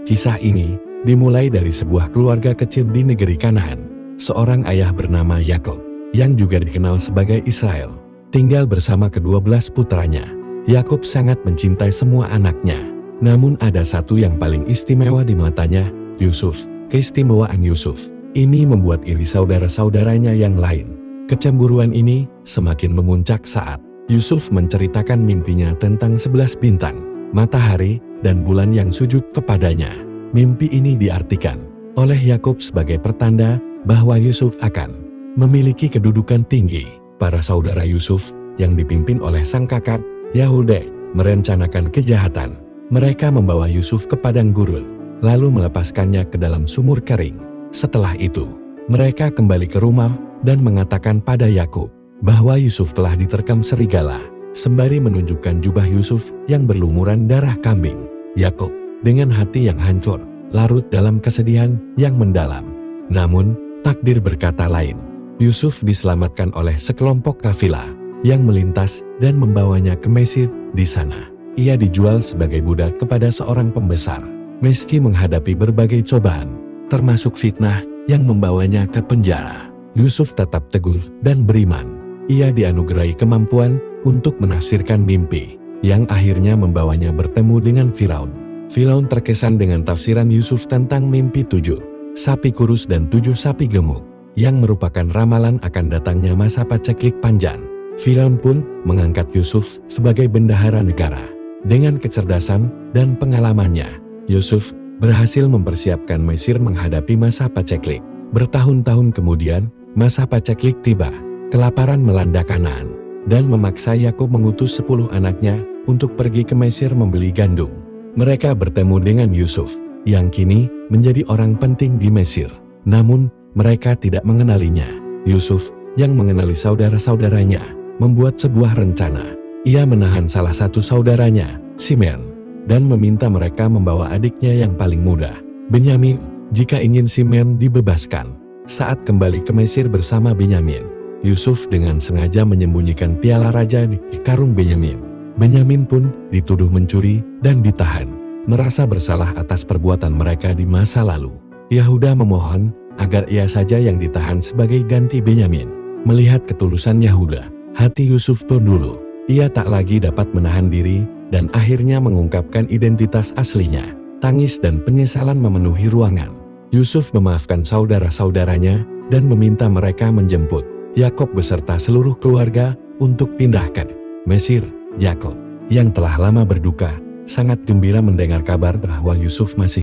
Kisah ini dimulai dari sebuah keluarga kecil di negeri Kanaan. Seorang ayah bernama Yakub, yang juga dikenal sebagai Israel, tinggal bersama ke-12 putranya. Yakub sangat mencintai semua anaknya. Namun ada satu yang paling istimewa di matanya, Yusuf. Keistimewaan Yusuf ini membuat iri saudara-saudaranya yang lain. Kecemburuan ini semakin memuncak saat Yusuf menceritakan mimpinya tentang 11 bintang, matahari, dan bulan yang sujud kepadanya. Mimpi ini diartikan oleh Yakub sebagai pertanda bahwa Yusuf akan memiliki kedudukan tinggi. Para saudara Yusuf yang dipimpin oleh sang kakak, Yahuda, merencanakan kejahatan. Mereka membawa Yusuf ke padang gurun, lalu melepaskannya ke dalam sumur kering. Setelah itu, mereka kembali ke rumah dan mengatakan pada Yakub bahwa Yusuf telah diterkam serigala, sembari menunjukkan jubah Yusuf yang berlumuran darah kambing. Yakub dengan hati yang hancur, larut dalam kesedihan yang mendalam. Namun, takdir berkata lain. Yusuf diselamatkan oleh sekelompok kafilah yang melintas dan membawanya ke Mesir. Di sana, ia dijual sebagai budak kepada seorang pembesar. Meski menghadapi berbagai cobaan, termasuk fitnah yang membawanya ke penjara, Yusuf tetap teguh dan beriman. Ia dianugerahi kemampuan untuk menafsirkan mimpi, yang akhirnya membawanya bertemu dengan Firaun. Firaun terkesan dengan tafsiran Yusuf tentang mimpi 7 sapi kurus dan 7 sapi gemuk, yang merupakan ramalan akan datangnya masa paceklik panjang. Firaun pun mengangkat Yusuf sebagai bendahara negara. Dengan kecerdasan dan pengalamannya, Yusuf berhasil mempersiapkan Mesir menghadapi masa paceklik. Bertahun-tahun kemudian, masa paceklik tiba. Kelaparan melanda Kanaan, dan memaksa Yakub mengutus 10 anaknya untuk pergi ke Mesir membeli gandum. Mereka bertemu dengan Yusuf, yang kini menjadi orang penting di Mesir. Namun, mereka tidak mengenalinya. Yusuf, yang mengenali saudara-saudaranya, membuat sebuah rencana. Ia menahan salah satu saudaranya, Simeon, dan meminta mereka membawa adiknya yang paling muda, Benyamin, jika ingin Simeon dibebaskan. Saat kembali ke Mesir bersama Benyamin, Yusuf dengan sengaja menyembunyikan piala raja di karung Benyamin. Benyamin pun dituduh mencuri dan ditahan, merasa bersalah atas perbuatan mereka di masa lalu. Yahuda memohon agar ia saja yang ditahan sebagai ganti Benyamin. Melihat ketulusan Yahuda, hati Yusuf pun dulu. Ia tak lagi dapat menahan diri dan akhirnya mengungkapkan identitas aslinya. Tangis dan penyesalan memenuhi ruangan. Yusuf memaafkan saudara-saudaranya dan meminta mereka menjemput Yakub beserta seluruh keluarga untuk pindah ke Mesir. Yakub, yang telah lama berduka, sangat gembira mendengar kabar bahwa Yusuf masih